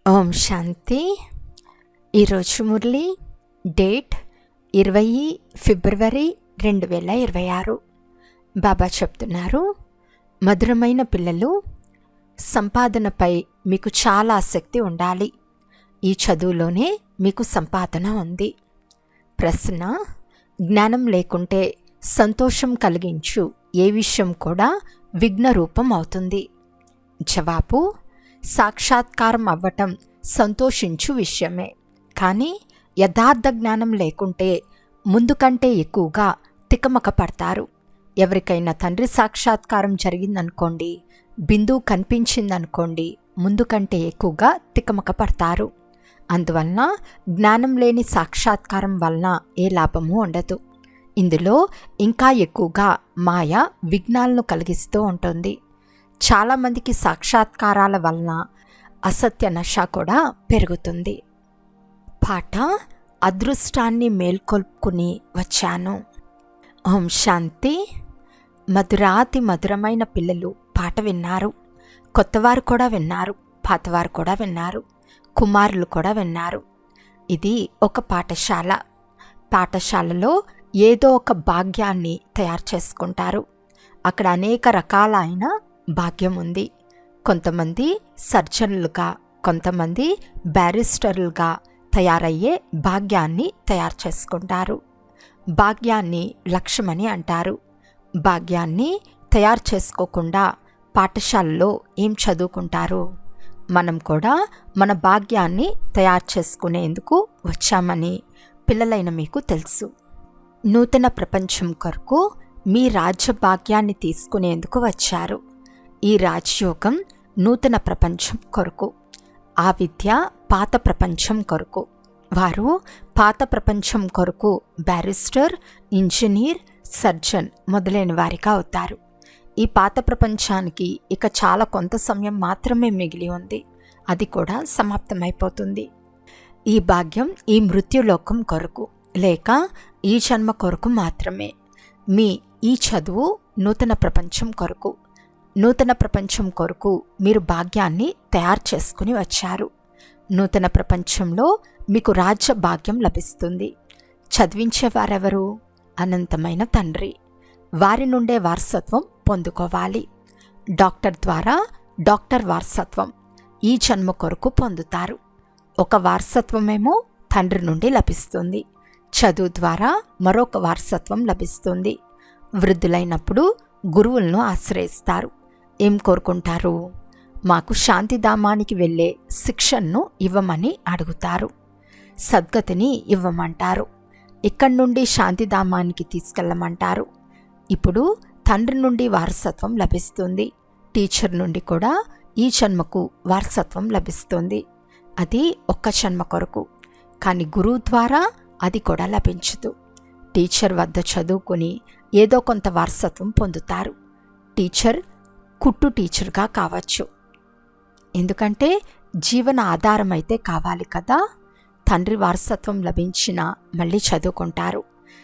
ఓం శాంతి. ఈరోజు మురళి డేట్ 20 ఫిబ్రవరి 2026. బాబా చెప్తున్నారు, మధురమైన పిల్లలు, సంపాదనపై మీకు చాలా ఆసక్తి ఉండాలి. ఈ చదువులోనే మీకు సంపాదన ఉంది. ప్రశ్న: జ్ఞానం లేకుంటే సంతోషం కలిగించు ఏ విషయం కూడా విఘ్న రూపం అవుతుంది. జవాబు: సాక్షాత్కారం అవ్వటం సంతోషించు విషయమే, కానీ యథార్థ జ్ఞానం లేకుంటే ముందు కంటే ఎక్కువగా తికమక పడతారు. ఎవరికైనా తండ్రి సాక్షాత్కారం జరిగిందనుకోండి, బిందువు కనిపించిందనుకోండి, ముందు కంటే ఎక్కువగా తికమక పడతారు. అందువలన జ్ఞానం లేని సాక్షాత్కారం వలన ఏ లాభము ఉండదు. ఇందులో ఇంకా ఎక్కువగా మాయ విఘ్నాలను కలిగిస్తూ ఉంటుంది. చాలామందికి సాక్షాత్కారాల వలన అసత్య నశ కూడా పెరుగుతుంది. పాట: అదృష్టాన్ని మేల్కొల్పుకుని వచ్చాను. ఓం శాంతి. మధురాతి మధురమైన పిల్లలు పాట విన్నారు. కొత్తవారు కూడా విన్నారు, పాతవారు కూడా విన్నారు, కుమారులు కూడా విన్నారు. ఇది ఒక పాఠశాల. పాఠశాలలో ఏదో ఒక భాగ్యాన్ని తయారు చేసుకుంటారు. అక్కడ అనేక రకాలైన భాగ్యం ఉంది. కొంతమంది సర్జన్లుగా, కొంతమంది బ్యారిస్టర్లుగా తయారయ్యే భాగ్యాన్ని తయారు చేసుకుంటారు. భాగ్యాన్ని లక్ష్యమని అంటారు. భాగ్యాన్ని తయారు చేసుకోకుండా పాఠశాలలో ఏం చదువుకుంటారు? మనం కూడా మన భాగ్యాన్ని తయారు చేసుకునేందుకు వచ్చామని పిల్లలైన మీకు తెలుసు. నూతన ప్రపంచం కొరకు మీ రాజ్య భాగ్యాన్ని తీసుకునేందుకు వచ్చారు. ఈ రాజయోగం నూతన ప్రపంచం కొరకు, ఆ విద్య పాత ప్రపంచం కొరకు. వారు పాత ప్రపంచం కొరకు బ్యారిస్టర్, ఇంజనీర్, సర్జన్ మొదలైన వారిగా అవుతారు. ఈ పాత ప్రపంచానికి ఇక చాలా కొంత సమయం మాత్రమే మిగిలి ఉంది. అది కూడా సమాప్తమైపోతుంది. ఈ భాగ్యం ఈ మృత్యులోకం కొరకు లేక ఈ జన్మ కొరకు మాత్రమే. మీ ఈ చదువు నూతన ప్రపంచం కొరకు. నూతన ప్రపంచం కొరకు మీరు భాగ్యాన్ని తయారు చేసుకుని వచ్చారు. నూతన ప్రపంచంలో మీకు రాజ్య భాగ్యం లభిస్తుంది. చదివించేవారెవరు? అనంతమైన తండ్రి. వారి నుండే వారసత్వం పొందుకోవాలి. డాక్టర్ ద్వారా డాక్టర్ వారసత్వం ఈ జన్మ కొరకు పొందుతారు. ఒక వారసత్వమేమో తండ్రి నుండి లభిస్తుంది. చదువు ద్వారా మరొక వారసత్వం లభిస్తుంది. వృద్ధులైనప్పుడు గురువులను ఆశ్రయిస్తారు. ఏం కోరుకుంటారు? మాకు శాంతిధామానికి వెళ్ళే శిక్షణను ఇవ్వమని అడుగుతారు. సద్గతిని ఇవ్వమంటారు. ఇక్కడి నుండి శాంతిధామానికి తీసుకెళ్ళమంటారు. ఇప్పుడు తండ్రి నుండి వారసత్వం లభిస్తుంది. టీచర్ నుండి కూడా ఈ జన్మకు వారసత్వం లభిస్తుంది. అది ఒక్క జన్మ కొరకు. కానీ గురువు ద్వారా అది కూడా లభించదు. టీచర్ వద్ద చదువుకుని ఏదో కొంత వారసత్వం పొందుతారు. టీచర్ కుట్టు టీచర్గా కావచ్చు. ఎందుకంటే జీవన ఆధారం అయితే కావాలి కదా. తండ్రి వారసత్వం లభించినా మళ్ళీ చదువుకుంటారు.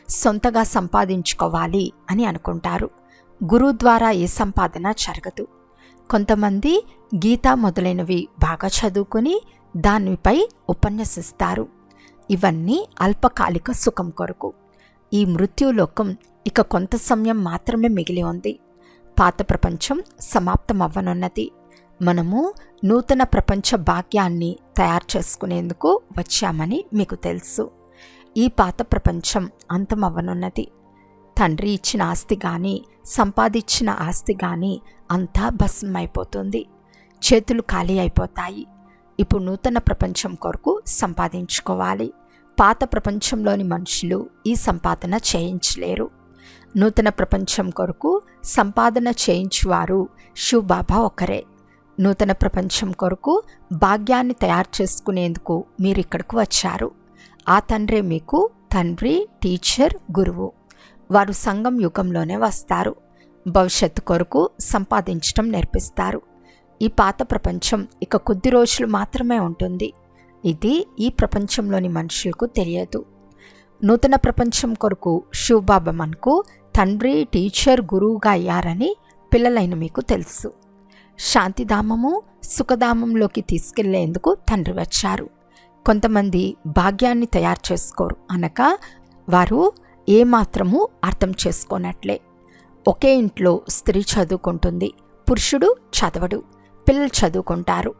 సొంతగా సంపాదించుకోవాలి అని అనుకుంటారు. గురువు ద్వారా ఏ సంపాదన జరగదు. కొంతమంది గీత మొదలైనవి బాగా చదువుకుని దానిపై ఉపన్యసిస్తారు. ఇవన్నీ అల్పకాలిక సుఖం కొరకు. ఈ మృత్యులోకం ఇక కొంత సమయం మాత్రమే మిగిలి ఉంది. పాత ప్రపంచం సమాప్తమవ్వనున్నది. మనము నూతన ప్రపంచ భాగ్యాన్ని తయారు చేసుకునేందుకు వచ్చామని మీకు తెలుసు. ఈ పాత ప్రపంచం అంతమవ్వనున్నది. తండ్రి ఇచ్చిన ఆస్తి కానీ, సంపాదించిన ఆస్తి కానీ అంతా భస్మైపోతుంది. చేతులు ఖాళీ అయిపోతాయి. ఇప్పుడు నూతన ప్రపంచం కొరకు సంపాదించుకోవాలి. పాత ప్రపంచంలోని మనుషులు ఈ సంపాదన చేయించలేరు. నూతన ప్రపంచం కొరకు సంపాదన చేయించువారు శివబాబా ఒకరే. నూతన ప్రపంచం కొరకు భాగ్యాన్ని తయారు చేసుకునేందుకు మీరు ఇక్కడకు వచ్చారు. ఆ తండ్రే మీకు తండ్రి, టీచర్, గురువు. వారు సంగం యుగంలోనే వస్తారు. భవిష్యత్తు కొరకు సంపాదించడం నేర్పిస్తారు. ఈ పాత ప్రపంచం ఇక కొద్ది రోజులు మాత్రమే ఉంటుంది. ఇది ఈ ప్రపంచంలోని మనుషులకు తెలియదు. నూతన ప్రపంచం కొరకు శివబాబా మనకు తండ్రి, టీచర్, గురువుగా అయ్యారని పిల్లలైన మీకు తెలుసు. శాంతిధామము, సుఖధామంలోకి తీసుకెళ్లేందుకు తండ్రి వచ్చారు. కొంతమంది భాగ్యాన్ని తయారు చేసుకోరు అనగా వారు ఏమాత్రము అర్థం చేసుకోనట్లే. ఒకే ఇంట్లో స్త్రీ చదువుకుంటుంది, పురుషుడు చదవడు. పిల్లలు చదువుకుంటారు,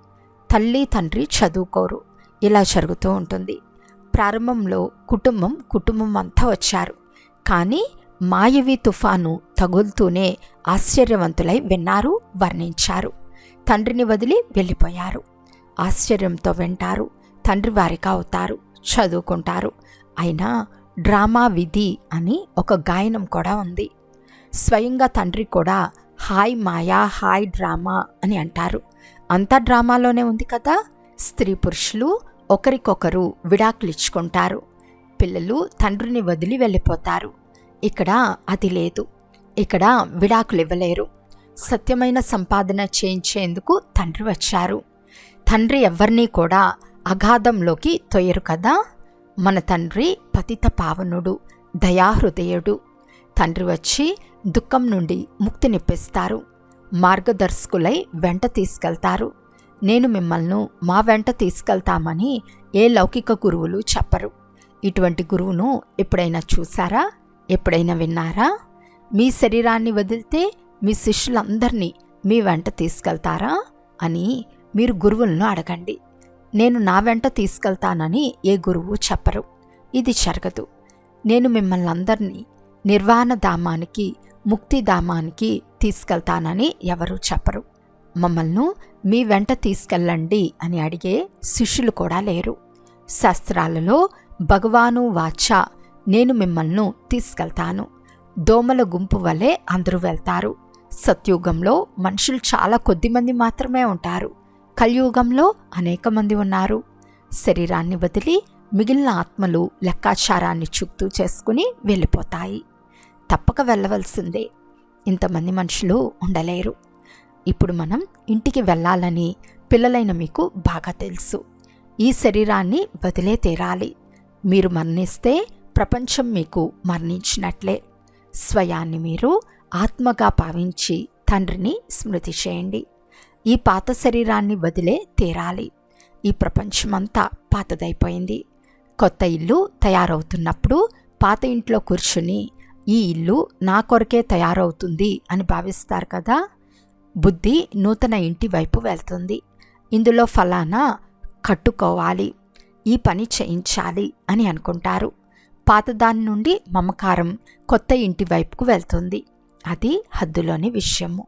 తల్లి తండ్రి చదువుకోరు. ఇలా జరుగుతూ ఉంటుంది. ప్రారంభంలో కుటుంబం అంతా వచ్చారు. కానీ మాయవి తుఫాను తగులుతూనే ఆశ్చర్యవంతులై విన్నారు, వర్ణించారు. తండ్రిని వదిలి వెళ్ళిపోయారు. ఆశ్చర్యంతో వింటారు, తండ్రి వారిగా అవుతారు, చదువుకుంటారు. అయినా డ్రామా విధి అని ఒక గాయనం కూడా ఉంది. స్వయంగా తండ్రి కూడా హాయ్ మాయా, హాయ్ డ్రామా అని అంటారు. అంతా డ్రామాలోనే ఉంది కదా. స్త్రీ పురుషులు ఒకరికొకరు విడాకులు ఇచ్చుకుంటారు. పిల్లలు తండ్రిని వదిలి వెళ్ళిపోతారు. ఇక్కడ అది లేదు. ఇక్కడ విడాకులు ఇవ్వలేరు. సత్యమైన సంపాదన చేయించేందుకు తండ్రి వచ్చారు. తండ్రి ఎవరినీ కూడా అగాధంలోకి తొయ్యరు కదా. మన తండ్రి పతిత పావనుడు, దయాహృదయుడు. తండ్రి వచ్చి దుఃఖం నుండి ముక్తినిప్పిస్తారు. మార్గదర్శకులై వెంట తీసుకెళ్తారు. నేను మిమ్మల్ని మా వెంట తీసుకెళ్తామని ఏ లౌకిక గురువులు చెప్పరు. ఇటువంటి గురువును ఎప్పుడైనా చూసారా? ఎప్పుడైనా విన్నారా? మీ శరీరాన్ని వదిలితే మీ శిష్యులందరినీ మీ వెంట తీసుకెళ్తారా అని మీరు గురువులను అడగండి. నేను నా వెంట తీసుకెళ్తానని ఏ గురువు చెప్పరు. ఇది జరగదు. నేను మిమ్మల్ని అందరినీ నిర్వాణ ధామానికి, ముక్తిధామానికి తీసుకెళ్తానని ఎవరూ చెప్పరు. మమ్మల్ని మీ వెంట తీసుకెళ్ళండి అని అడిగే శిష్యులు కూడా లేరు. శాస్త్రాలలో భగవాను వాచ నేను మిమ్మల్ని తీసుకెళ్తాను. దోమల గుంపు వలె అందరూ వెళ్తారు. సత్యుగంలో మనుషులు చాలా కొద్దిమంది మాత్రమే ఉంటారు. కలియుగంలో అనేక మంది ఉన్నారు. శరీరాన్ని వదిలి మిగిలిన ఆత్మలు లెక్కాచారాన్ని చుట్టూ చేసుకుని వెళ్ళిపోతాయి. తప్పక వెళ్ళవలసిందే. ఇంతమంది మనుషులు ఉండలేరు. ఇప్పుడు మనం ఇంటికి వెళ్ళాలని పిల్లలైన మీకు బాగా తెలుసు. ఈ శరీరాన్ని వదిలే తీరాలి. మీరు మరణిస్తే ప్రపంచం మీకు మరణించినట్లే. స్వయాన్ని మీరు ఆత్మగా భావించి తండ్రిని స్మృతి చేయండి. ఈ పాత శరీరాన్ని వదిలే తీరాలి. ఈ ప్రపంచమంతా పాతదైపోయింది. కొత్త ఇల్లు తయారవుతున్నప్పుడు పాత ఇంట్లో కూర్చుని ఈ ఇల్లు నా కొరకే తయారవుతుంది అని భావిస్తారు కదా. బుద్ధి నూతన ఇంటి వైపు వెళ్తుంది. ఇందులో ఫలానా కట్టుకోవాలి, ఈ పని చేయించాలి అని అనుకుంటారు. పాతదాని నుండి మమకారం కొత్త ఇంటి వైపుకు వెళ్తుంది. అది హద్దులోని విషయము.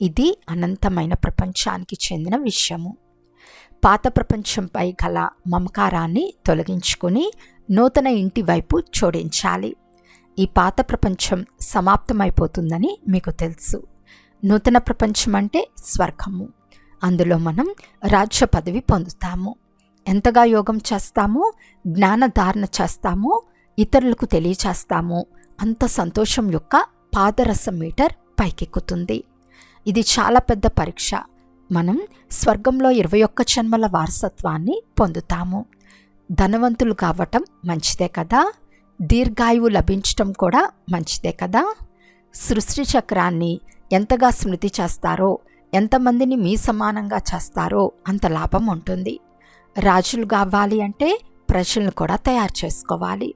ఇది అనంతమైన ప్రపంచానికి చెందిన విషయము. పాత ప్రపంచంపై గల మమకారాన్ని తొలగించుకుని నూతన ఇంటి వైపు జోడించాలి. ఈ పాత ప్రపంచం సమాప్తమైపోతుందని మీకు తెలుసు. నూతన ప్రపంచం అంటే స్వర్గము. అందులో మనం రాజ్య పదవి పొందుతాము. ఎంతగా యోగం చేస్తామో, జ్ఞానధారణ చేస్తామో, ఇతరులకు తెలియచేస్తామో అంత సంతోషం యొక్క పాదరసం మీటర్ పైకెక్కుతుంది. ఇది చాలా పెద్ద పరీక్ష. మనం స్వర్గంలో 21 జన్మల వారసత్వాన్ని పొందుతాము. ధనవంతులు కావటం మంచిదే కదా. దీర్ఘాయువు లభించటం కూడా మంచిదే కదా. సృష్టి చక్రాన్ని ఎంతగా స్మృతి చేస్తారో, ఎంతమందిని మీ సమానంగా చేస్తారో అంత లాభం ఉంటుంది. రాజులు కావాలి అంటే ప్రజలను కూడా తయారు చేసుకోవాలి.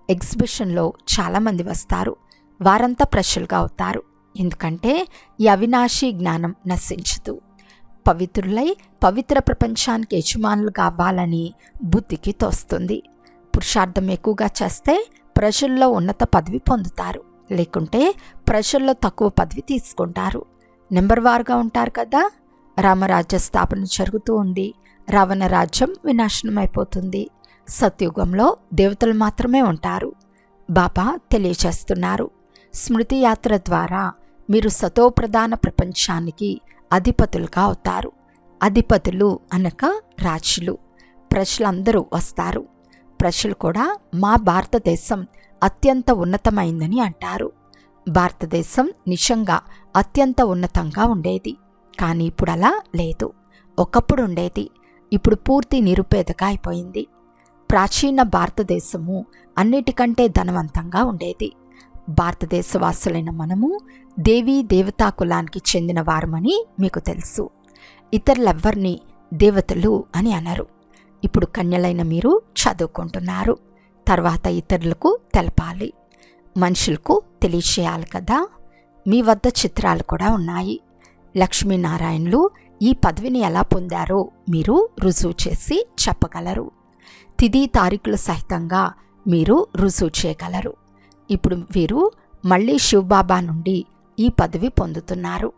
ఎగ్జిబిషన్లో చాలామంది వస్తారు. వారంతా ప్రజలుగా అవుతారు. ఎందుకంటే ఈ అవినాశీ జ్ఞానం నశించదు. పవిత్రులై పవిత్ర ప్రపంచానికి యజమానులు కావాలని బుద్ధికి తోస్తుంది. పురుషార్థం ఎక్కువగా చేస్తే ప్రజల్లో ఉన్నత పదవి పొందుతారు. లేకుంటే ప్రజల్లో తక్కువ పదవి తీసుకుంటారు. నెంబర్ వారుగా ఉంటారు కదా. రామరాజ్య స్థాపన జరుగుతూ ఉంది. రావణ రాజ్యం వినాశనం అయిపోతుంది. సత్యుగంలో దేవతలు మాత్రమే ఉంటారు. బాబా తెలియచేస్తున్నారు, స్మృతి యాత్ర ద్వారా మీరు సతోప్రధాన ప్రపంచానికి అధిపతులుగా అవుతారు. అధిపతులు అనగా రాజులు. ప్రజలందరూ వస్తారు. ప్రజలు కూడా మా భారతదేశం అత్యంత ఉన్నతమైందని అంటారు. భారతదేశం నిజంగా అత్యంత ఉన్నతంగా ఉండేది. కానీ ఇప్పుడు అలా లేదు. ఒకప్పుడు ఉండేది. ఇప్పుడు పూర్తి నిరుపేదగా అయిపోయింది. ప్రాచీన భారతదేశము అన్నిటికంటే ధనవంతంగా ఉండేది. భారతదేశ వాసులైన మనము దేవీ దేవతా కులానికి చెందిన వారమని మీకు తెలుసు. ఇతరులెవ్వరిని దేవతలు అని అనరు. ఇప్పుడు కన్యలైన మీరు చదువుకుంటున్నారు, తర్వాత ఇతరులకు తెలపాలి, మనుషులకు తెలియచేయాలి కదా. మీ వద్ద చిత్రాలు కూడా ఉన్నాయి. లక్ష్మీనారాయణులు ఈ పదవిని ఎలా పొందారో మీరు రుజువు చేసి చెప్పగలరు. తిథి తారీఖుల సహితంగా మీరు రుజువు చేయగలరు. ఇప్పుడు వీరు మళ్ళీ శివబాబా నుండి ఈ పదవి పొందుతున్నారు.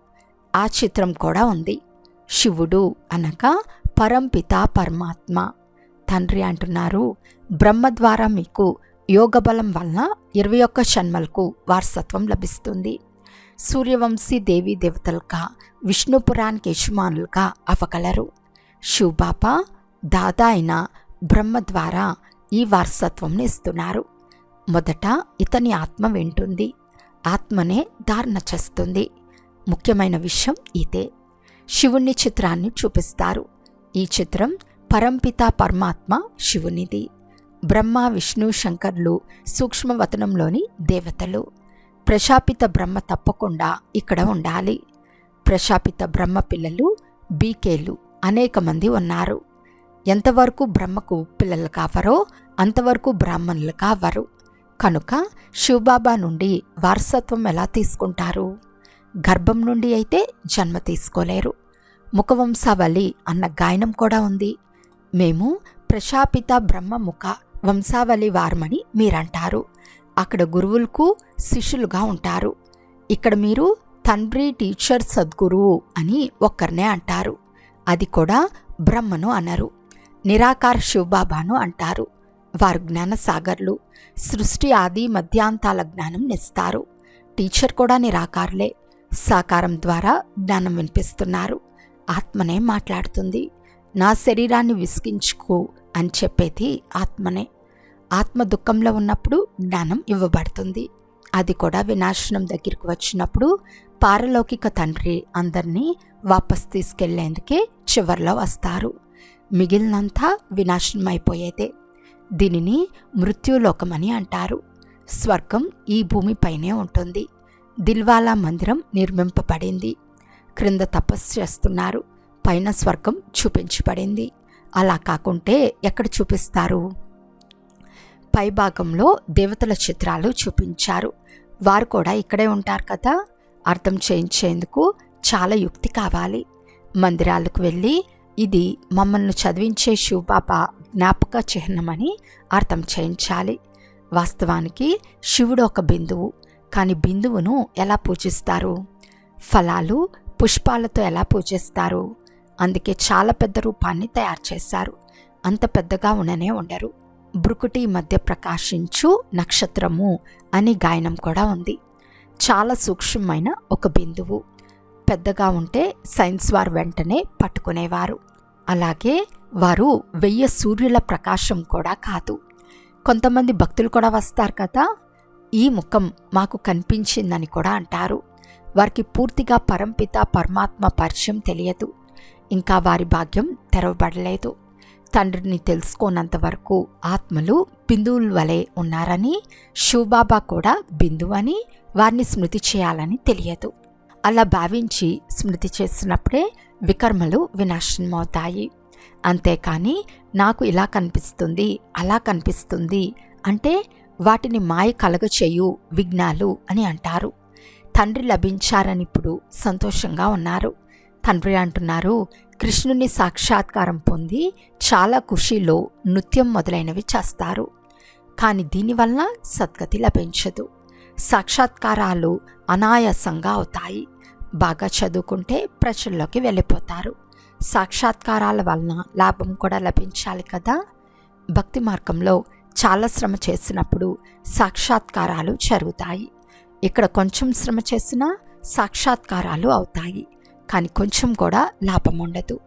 ఆ చిత్రం కూడా ఉంది. శివుడు అనగా పరంపిత పరమాత్మ. తండ్రి అంటున్నారు, బ్రహ్మ ద్వారా మీకు యోగబలం వలన 21 జన్మలకు వారసత్వం లభిస్తుంది. సూర్యవంశీ దేవీ దేవతలుగా, విష్ణుపురానికి యజమానులుగా అవ్వగలరు. శివబాబా దాదా అయిన బ్రహ్మ ద్వారా ఈ వారసత్వంని ఇస్తున్నారు. మొదట ఇతని ఆత్మ వింటుంది, ఆత్మనే ధారణ చేస్తుంది. ముఖ్యమైన విషయం ఇదే. శివుని చిత్రాన్ని చూపిస్తారు. ఈ చిత్రం పరంపిత పరమాత్మ శివునిది. బ్రహ్మ విష్ణు శంకర్లు సూక్ష్మవతనంలోని దేవతలు. ప్రజాపిత బ్రహ్మ తప్పకుండా ఇక్కడ ఉండాలి. ప్రజాపిత బ్రహ్మ పిల్లలు బీకేలు అనేక మంది ఉన్నారు. ఎంతవరకు బ్రహ్మకు పిల్లలు కావరో అంతవరకు బ్రాహ్మణులు కావరు. కనుక శివబాబా నుండి వారసత్వం ఎలా తీసుకుంటారు? గర్భం నుండి అయితే జన్మ తీసుకోలేరు. ముఖవంశావళి అన్న గాయనం కూడా ఉంది. మేము ప్రజాపిత బ్రహ్మ ముఖ వంశావళి వారమని మీరంటారు. అక్కడ గురువులకు శిష్యులుగా ఉంటారు. ఇక్కడ మీరు తండ్రి, టీచర్, సద్గురువు అని ఒక్కరినే అంటారు. అది కూడా బ్రహ్మను అనరు. నిరాకార శివబాబాను అంటారు. వారు జ్ఞానసాగర్లు. సృష్టి ఆది మధ్యాంతాల జ్ఞానం నిస్తారు. టీచర్ కూడా నిరాకారులే. సాకారం ద్వారా జ్ఞానం వినిపిస్తున్నారు. ఆత్మనే మాట్లాడుతుంది. నా శరీరాన్ని విసిగించుకో అని చెప్పేది ఆత్మనే. ఆత్మ దుఃఖంలో ఉన్నప్పుడు జ్ఞానం ఇవ్వబడుతుంది. అది కూడా వినాశనం దగ్గరికి వచ్చినప్పుడు పారలౌకిక తండ్రి అందరినీ వాపస్ తీసుకెళ్లేందుకే చివర్లో వస్తారు. మిగిలినంతా వినాశనం అయిపోయేదే. దీనిని మృత్యులోకమని అంటారు. స్వర్గం ఈ భూమిపైనే ఉంటుంది. దిల్వాలా మందిరం నిర్మింపబడింది. క్రింద తపస్సు చేస్తున్నారు. పైన స్వర్గం చూపించబడింది. అలా కాకుంటే ఎక్కడ చూపిస్తారు? పైభాగంలో దేవతల చిత్రాలు చూపించారు. వారు కూడా ఇక్కడే ఉంటారు కదా. అర్థం చేయించేందుకు చాలా యుక్తి కావాలి. మందిరాలకు వెళ్ళి ఇది మమ్మల్ని చదివించే శివబాబా జ్ఞాపక చిహ్నమని అర్థం చేయించాలి. వాస్తవానికి శివుడు ఒక బిందువు. కానీ బిందువును ఎలా పూజిస్తారు? ఫలాలు, పుష్పాలతో ఎలా పూజిస్తారు? అందుకే చాలా పెద్ద రూపాన్ని తయారు చేశారు. అంత పెద్దగా ఉండనే ఉండరు. బ్రుకుటి మధ్య ప్రకాశించు నక్షత్రము అని గాయనం కూడా ఉంది. చాలా సూక్ష్మమైన ఒక బిందువు. పెద్దగా ఉంటే సైన్స్ వారు వెంటనే పట్టుకునేవారు. అలాగే వారు 1000 సూర్యుల ప్రకాశం కూడా కాదు. కొంతమంది భక్తులు కూడా వస్తారు కదా. ఈ ముఖం మాకు కనిపించిందని కూడా అంటారు. వారికి పూర్తిగా పరంపిత పరమాత్మ పరిచయం తెలియదు. ఇంకా వారి భాగ్యం తెరవబడలేదు. తండ్రిని తెలుసుకోనంత వరకు ఆత్మలు బిందువుల వలె ఉన్నారని, శివబాబా కూడా బిందువు అని వారిని స్మృతి చేయాలని తెలియదు. అలా భావించి స్మృతి చేసినప్పుడే వికర్మలు వినాశనమవుతాయి. అంతేకాని నాకు ఇలా కనిపిస్తుంది, అలా కనిపిస్తుంది అంటే వాటిని మాయ కలగచేయు విఘ్నాలు అని అంటారు. తండ్రి లభించారని ఇప్పుడు సంతోషంగా ఉన్నారు. తండ్రి అంటున్నారు, కృష్ణుని సాక్షాత్కారం పొంది చాలా ఖుషీలో నృత్యం మొదలైనవి చేస్తారు. కానీ దీనివల్ల సద్గతి లభించదు. సాక్షాత్కారాలు అనాయాసంగా అవుతాయి. బాగా చదువుకుంటే ప్రజల్లోకి వెళ్ళిపోతారు. సాక్షాత్కారాల వలన లాభం కూడా లభించాలి కదా. భక్తి మార్గంలో చాలా శ్రమ చేసినప్పుడు సాక్షాత్కారాలు జరుగుతాయి. ఇక్కడ కొంచెం శ్రమ చేసినా సాక్షాత్కారాలు అవుతాయి. కానీ కొంచెం కూడా లాభం ఉండదు.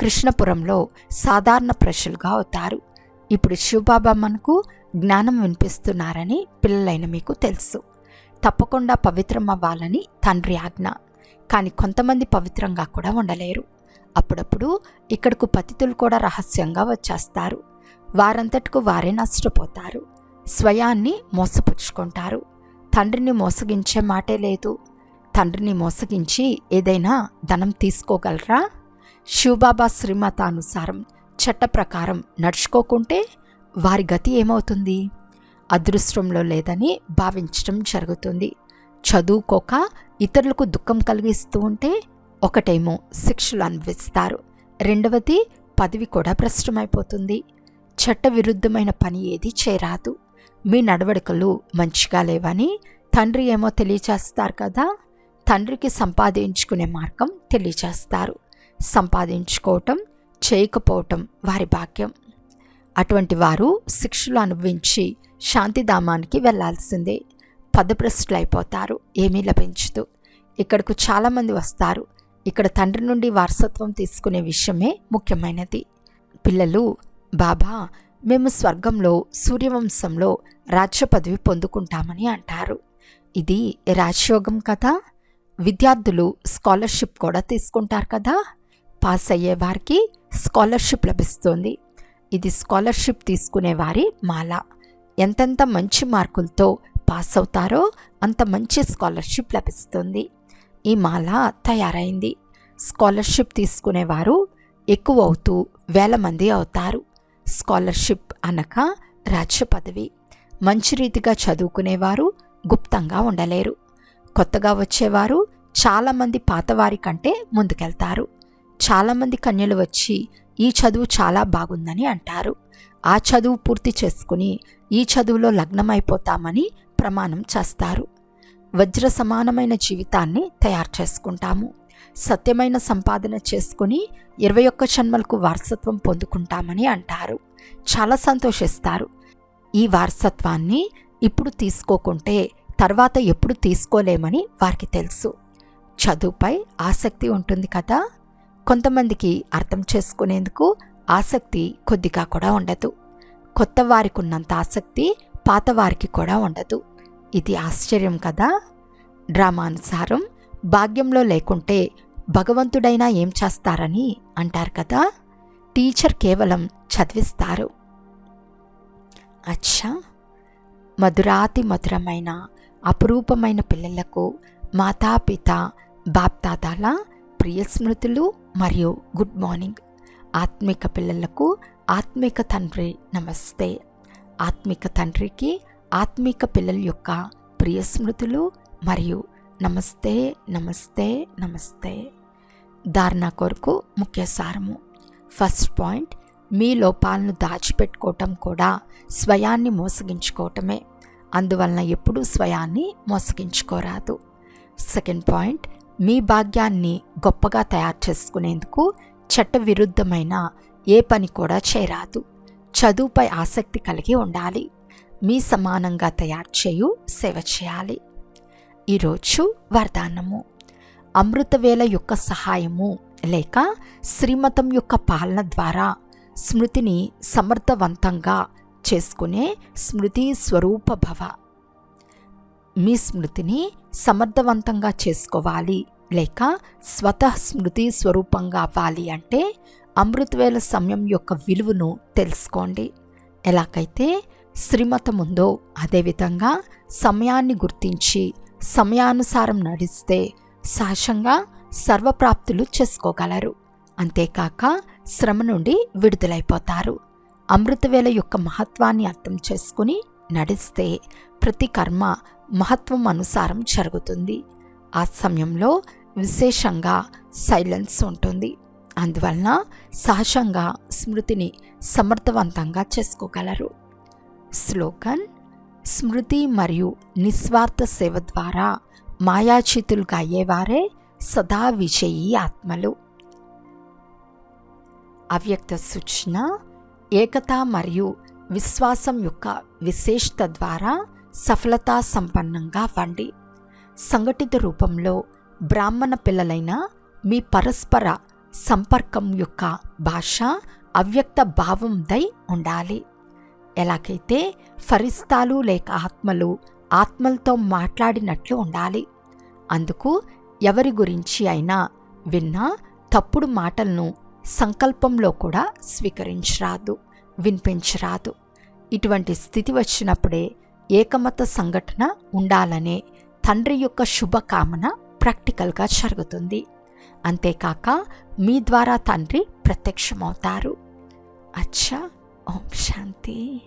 కృష్ణపురంలో సాధారణ ప్రజలుగా అవుతారు. ఇప్పుడు శివబాబా మనకు జ్ఞానం వినిపిస్తున్నారని పిల్లలైన మీకు తెలుసు. తప్పకుండా పవిత్రం అవ్వాలని తండ్రి ఆజ్ఞ. కానీ కొంతమంది పవిత్రంగా కూడా ఉండలేరు. అప్పుడప్పుడు ఇక్కడకు పతితులు కూడా రహస్యంగా వచ్చేస్తారు. వారంతటికు వారే నష్టపోతారు. స్వయాన్ని మోసపుచ్చుకుంటారు. తండ్రిని మోసగించే మాటే లేదు. తండ్రిని మోసగించి ఏదైనా ధనం తీసుకోగలరా? శివబాబా శ్రీమతానుసారం చట్ట ప్రకారం నడుచుకోకుంటే వారి గతి ఏమవుతుంది? అదృష్టంలో లేదని భావించడం జరుగుతుంది. చదువుకోక ఇతరులకు దుఃఖం కలిగిస్తూ ఉంటే ఒకటేమో శిక్షలు అనుభవిస్తారు, రెండవది పదవి కూడా భ్రష్టమైపోతుంది. చట్ట విరుద్ధమైన పని ఏది చేయరాదు. మీ నడవడికలు మంచిగా లేవని తండ్రి ఏమో తెలియచేస్తారు కదా. తండ్రికి సంపాదించుకునే మార్గం తెలియచేస్తారు. సంపాదించుకోవటం చేయకపోవటం వారి భాగ్యం. అటువంటి వారు శిక్షలు అనుభవించి శాంతిధామానికి వెళ్లాల్సిందే. పదభ్రష్టులైపోతారు, ఏమీ లభించదు. ఇక్కడకు చాలామంది వస్తారు. ఇక్కడ తండ్రి నుండి వారసత్వం తీసుకునే విషయమే ముఖ్యమైనది. పిల్లలు, బాబా మేము స్వర్గంలో సూర్యవంశంలో రాజ్య పదవి పొందుకుంటామని అంటారు. ఇది రాజయోగం కదా. విద్యార్థులు స్కాలర్షిప్ కూడా తీసుకుంటారు కదా. పాస్ అయ్యే వారికి స్కాలర్షిప్ లభిస్తుంది. ఇది స్కాలర్షిప్ తీసుకునే వారి మాల. ఎంతెంత మంచి మార్కులతో పాస్ అవుతారో అంత మంచి స్కాలర్షిప్ లభిస్తుంది. ఈ మాల తయారైంది. స్కాలర్షిప్ తీసుకునేవారు ఎక్కువ అవుతూ 1000 మంది అవుతారు. స్కాలర్షిప్ అనగా రాజ్య పదవి. మంచి రీతిగా చదువుకునేవారు గుప్తంగా ఉండలేరు. కొత్తగా వచ్చేవారు చాలామంది పాతవారి కంటే ముందుకెళ్తారు. చాలామంది కన్యలు వచ్చి ఈ చదువు చాలా బాగుందని అంటారు. ఆ చదువు పూర్తి చేసుకుని ఈ చదువులో లగ్నమైపోతామని ప్రమాణం చేస్తారు. వజ్ర సమానమైన జీవితాన్ని తయారు చేసుకుంటాము. సత్యమైన సంపాదన చేసుకుని 21 జన్మలకు వారసత్వం పొందుకుంటామని అంటారు. చాలా సంతోషిస్తారు. ఈ వారసత్వాన్ని ఇప్పుడు తీసుకోకుంటే తర్వాత ఎప్పుడు తీసుకోలేమని వారికి తెలుసు. చదువుపై ఆసక్తి ఉంటుంది కదా. కొంతమందికి అర్థం చేసుకునేందుకు ఆసక్తి కొద్దిగా కూడా ఉండదు. కొత్త వారికి ఉన్నంత ఆసక్తి పాత వారికి కూడా ఉండదు. ఇది ఆశ్చర్యం కదా. డ్రామానుసారం భాగ్యంలో లేకుంటే భగవంతుడైనా ఏం చేస్తారని అంటారు కదా. టీచర్ కేవలం చదివిస్తారు. అచ్చా, మధురాతి మధురమైన అపురూపమైన పిల్లలకు మాతాపిత బాప్దాదాల ప్రియ స్మృతులు మరియు గుడ్ మార్నింగ్. ఆత్మిక పిల్లలకు ఆత్మిక తండ్రి నమస్తే. ఆత్మిక తండ్రికి ఆత్మిక పిల్లల యొక్క ప్రియ స్మృతులు మరియు నమస్తే నమస్తే నమస్తే. ధారణ కొరకు ముఖ్య సారము. ఫస్ట్ పాయింట్, మీ లోపాలను దాచిపెట్టుకోవటం కూడా స్వయాన్ని మోసగించుకోవటమే. అందువలన ఎప్పుడూ స్వయాన్ని మోసగించుకోరాదు. సెకండ్ పాయింట్, మీ భాగ్యాన్ని గొప్పగా తయారు చేసుకునేందుకు చట్ట విరుద్ధమైన ఏ పని కూడా చేయరాదు. చదువుపై ఆసక్తి కలిగి ఉండాలి. మీ సమానంగా తయారు చేయు సేవ చేయాలి. ఈరోజు వరదానము. అమృతవేళ యొక్క సహాయము లేక శ్రీమతం యొక్క పాలన ద్వారా స్మృతిని సమర్థవంతంగా చేసుకునే స్మృతి స్వరూప భవ. మీ స్మృతిని సమర్థవంతంగా చేసుకోవాలి లేక స్వతః స్మృతి స్వరూపంగా అవ్వాలి అంటే అమృతవేళ సమయం యొక్క విలువను తెలుసుకోండి. ఎలాగైతే శ్రీమతం ఉందో అదేవిధంగా సమయాన్ని గుర్తించి సమయానుసారం నడిస్తే సహజంగా సర్వప్రాప్తులు చేసుకోగలరు. అంతేకాక శ్రమ నుండి విడుదలైపోతారు. అమృతవేళ యొక్క మహత్వాన్ని అర్థం చేసుకుని నడిస్తే ప్రతి కర్మ మహత్వం అనుసారం జరుగుతుంది. ఆ సమయంలో విశేషంగా సైలెన్స్ ఉంటుంది. అందువలన సహజంగా స్మృతిని సమర్థవంతంగా చేసుకోగలరు. స్లోగన్: స్మృతి మరియు నిస్వార్థ సేవ ద్వారా మాయాచితులుగా అయ్యేవారే సదా విజయీ ఆత్మలు. అవ్యక్త సూచన: ఏకత మరియు విశ్వాసం యొక్క విశేషత ద్వారా సఫలతా సంపన్నంగా అవ్వండి. సంఘటిత రూపంలో బ్రాహ్మణ పిల్లలైన మీ పరస్పర సంపర్కం యొక్క భాష అవ్యక్త భావందై ఉండాలి. ఎలాగైతే ఫరిస్తాలు లేక ఆత్మలు ఆత్మలతో మాట్లాడినట్లు ఉండాలి. అందుకు ఎవరి గురించి అయినా విన్నా తప్పుడు మాటలను సంకల్పంలో కూడా స్వీకరించరాదు, వినిపించరాదు. ఇటువంటి స్థితి వచ్చినప్పుడే ఏకమత సంఘటన ఉండాలనే తండ్రి యొక్క శుభకామన ప్రాక్టికల్గా జరుగుతుంది. అంతేకాక మీ ద్వారా తండ్రి ప్రత్యక్షమవుతారు. అచ్చా. ఓం శాంతి.